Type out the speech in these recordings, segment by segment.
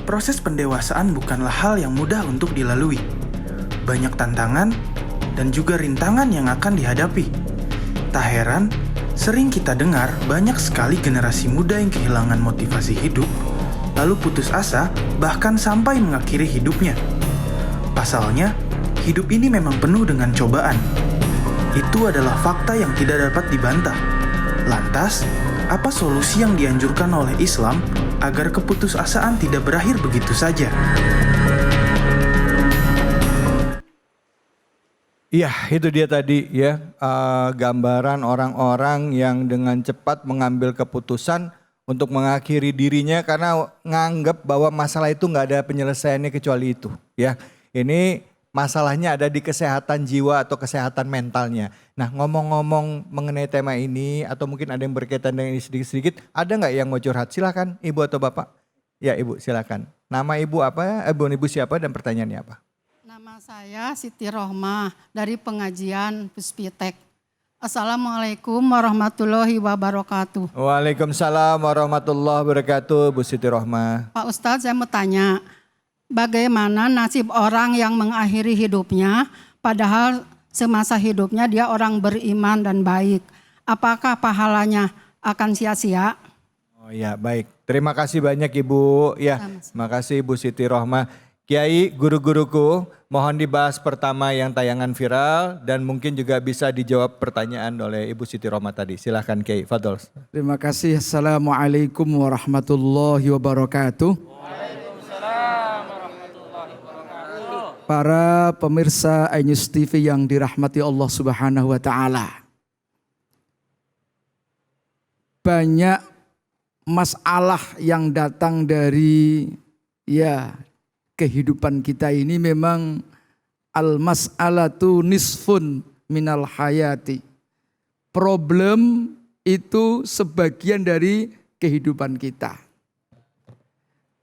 Proses pendewasaan bukanlah hal yang mudah untuk dilalui. Banyak tantangan dan juga rintangan yang akan dihadapi. Tak heran, sering kita dengar banyak sekali generasi muda yang kehilangan motivasi hidup, lalu putus asa bahkan sampai mengakhiri hidupnya. Pasalnya, hidup ini memang penuh dengan cobaan. Itu adalah fakta yang tidak dapat dibantah. Lantas, apa solusi yang dianjurkan oleh Islam agar keputusasaan tidak berakhir begitu saja? Iya, itu dia tadi ya, gambaran orang-orang yang dengan cepat mengambil keputusan untuk mengakhiri dirinya karena nganggap bahwa masalah itu nggak ada penyelesaiannya kecuali itu. Ya, ini masalahnya ada di kesehatan jiwa atau kesehatan mentalnya. Nah, ngomong-ngomong mengenai tema ini atau mungkin ada yang berkaitan dengan ini sedikit-sedikit, ada nggak yang mau curhat? Silakan, Ibu atau Bapak. Ya, Ibu, silakan. Nama Ibu apa? Ibu siapa dan pertanyaannya apa? Nama saya Siti Rohmah dari pengajian Puspitek. Assalamualaikum warahmatullahi wabarakatuh. Waalaikumsalam warahmatullahi wabarakatuh, Bu Siti Rohmah. Pak Ustadz, saya mau tanya, bagaimana nasib orang yang mengakhiri hidupnya padahal semasa hidupnya dia orang beriman dan baik? Apakah pahalanya akan sia-sia? Oh ya, baik. Terima kasih banyak Ibu. Ya, terima kasih Ibu Siti Rohmah. Kiai, guru-guruku, mohon dibahas pertama yang tayangan viral dan mungkin juga bisa dijawab pertanyaan oleh Ibu Siti Rohmah tadi. Silahkan Kiai, fadol. Terima kasih. Assalamualaikum warahmatullahi wabarakatuh. Waalaikumsalam warahmatullahi wabarakatuh. Para pemirsa iNews TV yang dirahmati Allah Subhanahu wa taala. Banyak masalah yang datang dari kehidupan kita ini memang al-mas'alatu nisfun minal hayati. Problem itu sebagian dari kehidupan kita.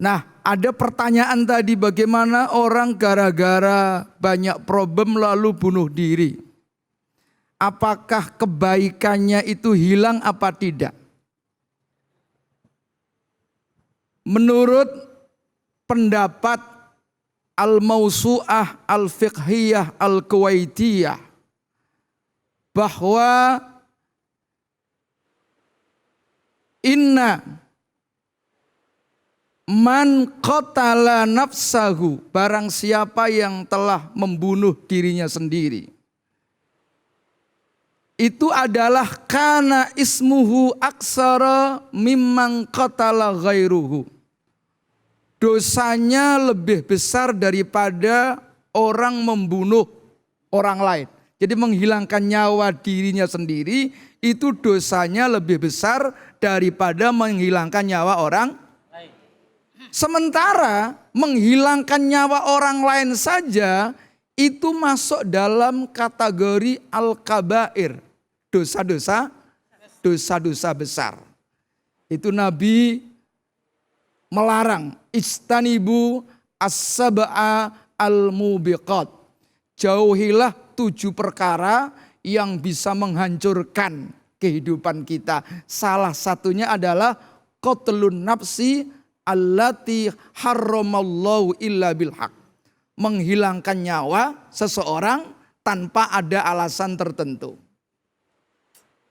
Nah, ada pertanyaan tadi, bagaimana orang gara-gara banyak problem lalu bunuh diri? Apakah kebaikannya itu hilang apa tidak? Menurut pendapat Al-Mawsu'ah Al-Fiqhiyah Al-Kuwaitiyah bahwa inna man qatala nafsahu, barang siapa yang telah membunuh dirinya sendiri, itu adalah kana ismuhu aksara mimman qatala ghairuhu. Dosanya lebih besar daripada orang membunuh orang lain. Jadi menghilangkan nyawa dirinya sendiri itu dosanya lebih besar daripada menghilangkan nyawa orang lain. Sementara menghilangkan nyawa orang lain saja itu masuk dalam kategori al-kabair. Dosa-dosa besar. Itu Nabi melarang istanibu as-sab'a al-mubiqat. Jauhilah 7 perkara yang bisa menghancurkan kehidupan kita. Salah satunya adalah qatlun nafsi allati harramallahu illa bilhaq. Menghilangkan nyawa seseorang tanpa ada alasan tertentu.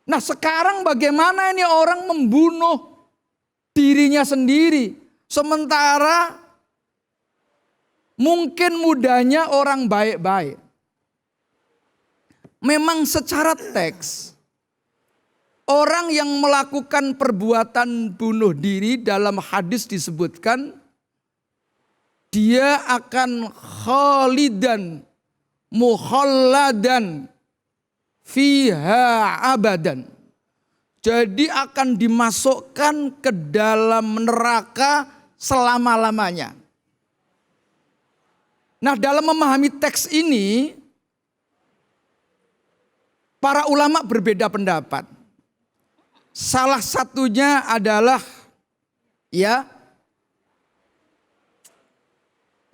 Nah, sekarang bagaimana ini orang membunuh dirinya sendiri, sementara mungkin mudanya orang baik-baik. Memang secara teks, orang yang melakukan perbuatan bunuh diri dalam hadis disebutkan, dia akan khalidan mukhalladan fiha abadan. Jadi akan dimasukkan ke dalam neraka selama-lamanya. Nah, dalam memahami teks ini, para ulama berbeda pendapat. Salah satunya adalah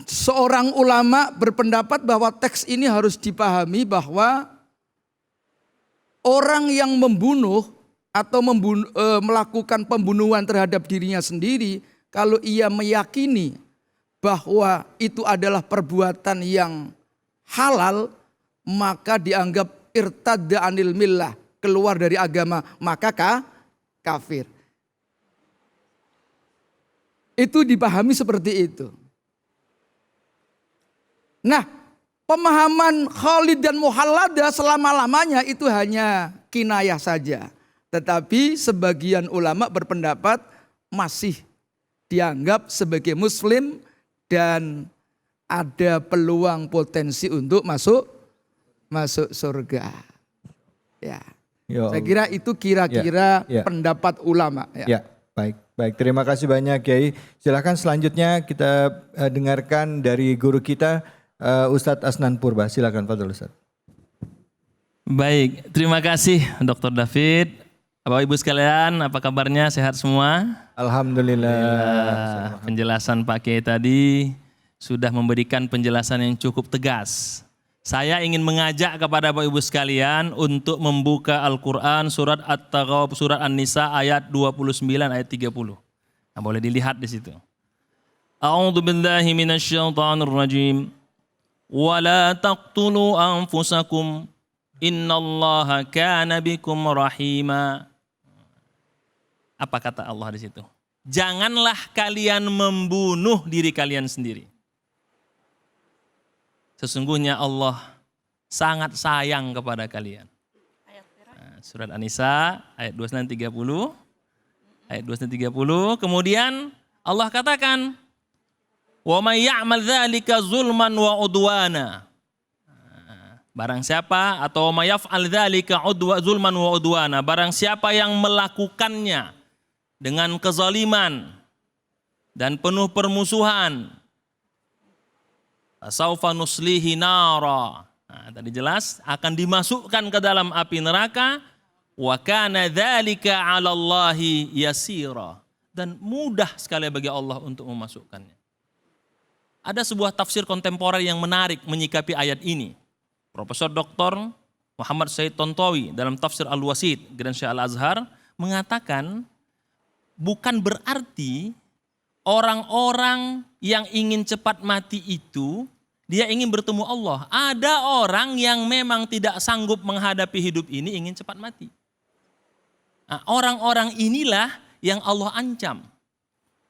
seorang ulama berpendapat bahwa teks ini harus dipahami bahwa orang yang membunuh atau melakukan pembunuhan terhadap dirinya sendiri, kalau ia meyakini bahwa itu adalah perbuatan yang halal, maka dianggap irtadda anil millah, keluar dari agama, maka kafir. Itu dipahami seperti itu. Nah, pemahaman Khalid dan Muhalladah selama-lamanya itu hanya kinayah saja. Tetapi sebagian ulama berpendapat masih dianggap sebagai muslim dan ada peluang potensi untuk masuk surga. Ya. Ya Saya Allah. kira itu kira-kira Ya. pendapat ulama. Ya, baik. Terima kasih banyak Kiai. Silakan selanjutnya kita dengarkan dari guru kita Ustadz Asnan Purba. Silakan Fadhil Ustadz. Baik, terima kasih Dr. David. Bapak Ibu sekalian, apa kabarnya? Sehat semua? Alhamdulillah. Penjelasan Pak Kiai tadi sudah memberikan penjelasan yang cukup tegas. Saya ingin mengajak kepada Bapak Ibu sekalian untuk membuka Al-Quran surat At-Taghabun, surat An-Nisa ayat 29 ayat 30. Nah, boleh dilihat di situ. A'udzu billahi minasyaitonir rajim. Wala taqtulu anfusakum innallaha kana bikum rahima. Apa kata Allah di situ? Janganlah kalian membunuh diri kalian sendiri. Sesungguhnya Allah sangat sayang kepada kalian. Nah, surat An-Nisa ayat 29-30. Ayat 29-30. Kemudian Allah katakan, "Wa may ya'mal dzalika zulman wa udwana." Barang siapa atau may yaf'al dzalika zulman wa udwana, barang siapa yang melakukannya dengan kezaliman dan penuh permusuhan, saufa nuslihi nara. Nah, tadi jelas akan dimasukkan ke dalam api neraka. Wa kana dzalika 'ala Allahi yasira. Dan mudah sekali bagi Allah untuk memasukkannya. Ada sebuah tafsir kontemporer yang menarik menyikapi ayat ini. Profesor Dr. Muhammad Said Tontowi dalam tafsir Al-Wasit Grand Syekh Al-Azhar mengatakan bukan berarti orang-orang yang ingin cepat mati itu dia ingin bertemu Allah. Ada orang yang memang tidak sanggup menghadapi hidup ini ingin cepat mati. Nah, orang-orang inilah yang Allah ancam.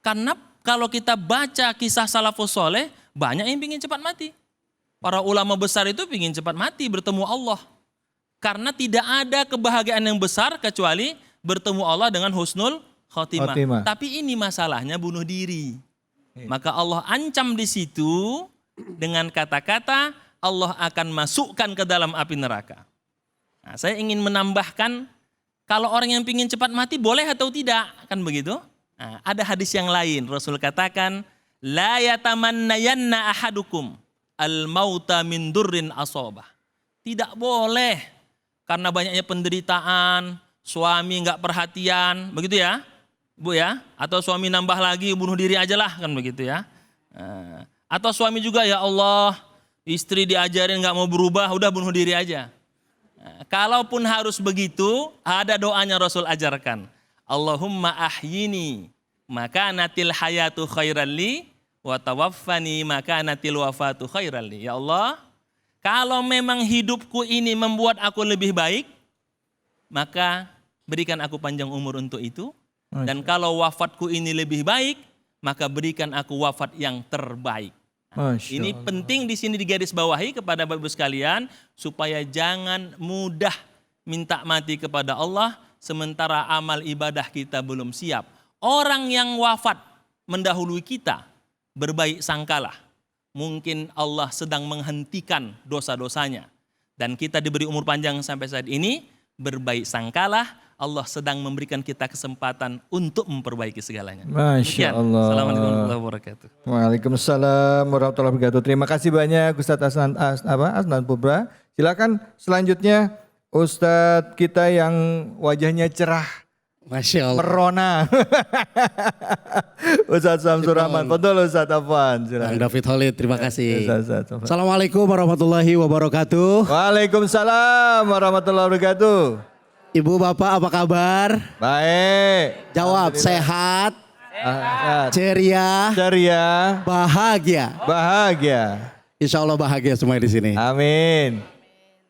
Karena kalau kita baca kisah salafus soleh, banyak yang ingin cepat mati. Para ulama besar itu ingin cepat mati bertemu Allah. Karena tidak ada kebahagiaan yang besar kecuali bertemu Allah dengan husnul khotimah. Tapi ini masalahnya bunuh diri. Maka Allah ancam di situ dengan kata-kata Allah akan masukkan ke dalam api neraka. Nah, saya ingin menambahkan kalau orang yang ingin cepat mati boleh atau tidak, kan begitu? Nah, ada hadis yang lain. Rasul katakan, la yatamannayanna ahadukum al-mauta min durrin asobah. Tidak boleh karena banyaknya penderitaan, suami nggak perhatian, begitu ya, Bu ya? Atau suami nambah lagi bunuh diri aja lah, kan begitu ya? Atau suami juga ya Allah, istri diajarin nggak mau berubah, udah bunuh diri aja. Kalaupun harus begitu, ada doanya Rasul ajarkan. Allahumma ahyini maka natil hayatu khairan li wa tawaffani maka natil wafatu khairan li. Ya Allah, kalau memang hidupku ini membuat aku lebih baik, maka berikan aku panjang umur untuk itu. Dan kalau wafatku ini lebih baik, maka berikan aku wafat yang terbaik. Ini penting di sini digarisbawahi kepada Bapak Ibu sekalian supaya jangan mudah minta mati kepada Allah sementara amal ibadah kita belum siap. Orang yang wafat mendahului kita, berbaik sangkalah. Mungkin Allah sedang menghentikan dosa-dosanya. Dan kita diberi umur panjang sampai saat ini, berbaik sangkalah. Allah sedang memberikan kita kesempatan untuk memperbaiki segalanya. Masya Allah. Assalamualaikum warahmatullahi wabarakatuh. Waalaikumsalam warahmatullahi wabarakatuh. Terima kasih banyak Ustadz Asnan Purba. Silakan selanjutnya Ustadz kita yang wajahnya cerah. Masya Allah. Merona. Ustadz Samsur Rahman. Betul Ustadz Afwan. Bang David Khalid, terima kasih. Ustadz Afwan. Assalamualaikum warahmatullahi wabarakatuh. Waalaikumsalam warahmatullahi wabarakatuh. Ibu bapak apa kabar? Baik. Jawab sehat. ceria, ceria, bahagia. bahagia. Insya Allah bahagia semua di sini. Amin.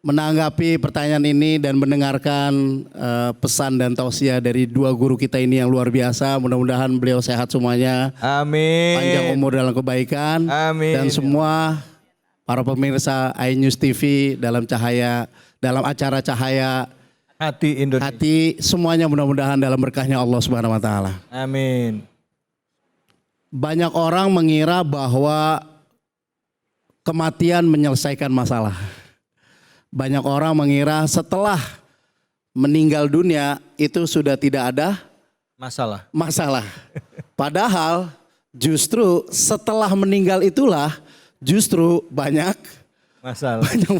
Menanggapi pertanyaan ini dan mendengarkan pesan dan tausiah dari dua guru kita ini yang luar biasa. Mudah-mudahan beliau sehat semuanya. Amin. Panjang umur dalam kebaikan. Amin. Dan semua para pemirsa iNews TV dalam acara cahaya Hati Indonesia. hati, semuanya mudah-mudahan dalam berkahnya Allah Subhanahu wa taala. Amin. Banyak orang mengira bahwa kematian menyelesaikan masalah. Banyak orang mengira setelah meninggal dunia itu sudah tidak ada masalah. Padahal justru setelah meninggal itulah justru banyak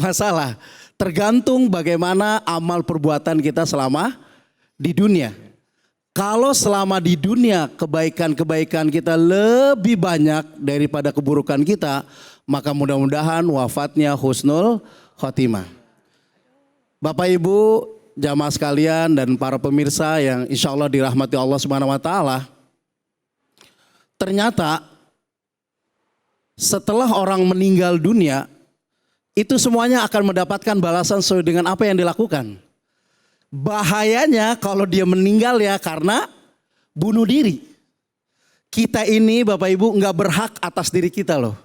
masalah. Tergantung bagaimana amal perbuatan kita selama di dunia. Kalau selama di dunia kebaikan-kebaikan kita lebih banyak daripada keburukan kita, maka mudah-mudahan wafatnya husnul khotimah. Bapak Ibu, jamaah sekalian dan para pemirsa yang insya Allah dirahmati Allah Subhanahu wa taala. Ternyata setelah orang meninggal dunia, itu semuanya akan mendapatkan balasan sesuai dengan apa yang dilakukan. Bahayanya kalau dia meninggal ya karena bunuh diri. Kita ini Bapak Ibu nggak berhak atas diri kita loh.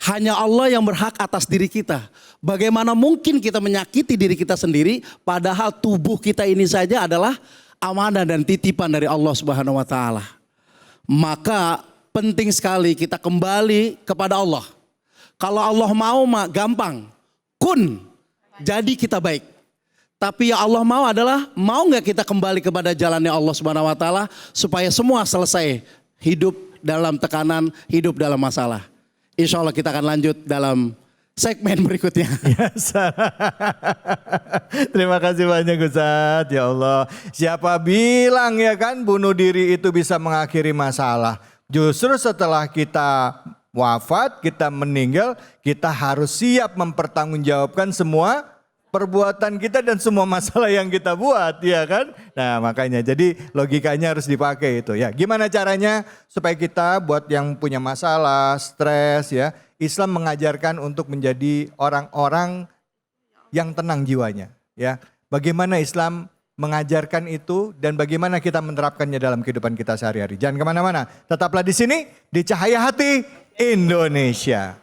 Hanya Allah yang berhak atas diri kita. Bagaimana mungkin kita menyakiti diri kita sendiri padahal tubuh kita ini saja adalah amanah dan titipan dari Allah Subhanahu wa taala. Maka penting sekali kita kembali kepada Allah. Kalau Allah mau mah gampang. Kun, jadi kita baik. Tapi yang Allah mau adalah mau nggak kita kembali kepada jalannya Allah Subhanahu wa taala supaya semua selesai, hidup dalam tekanan, hidup dalam masalah. Insya Allah kita akan lanjut dalam segmen berikutnya. Terima kasih banyak Ustaz. Ya Allah, siapa bilang ya kan bunuh diri itu bisa mengakhiri masalah. Justru setelah kita wafat, kita meninggal, kita harus siap mempertanggungjawabkan semua perbuatan kita dan semua masalah yang kita buat, ya kan? Nah makanya jadi logikanya harus dipakai itu ya. Gimana caranya supaya kita buat yang punya masalah, stres ya, Islam mengajarkan untuk menjadi orang-orang yang tenang jiwanya ya. Bagaimana Islam mengajarkan itu dan bagaimana kita menerapkannya dalam kehidupan kita sehari-hari. Jangan kemana-mana, tetaplah di sini di Cahaya Hati Indonesia.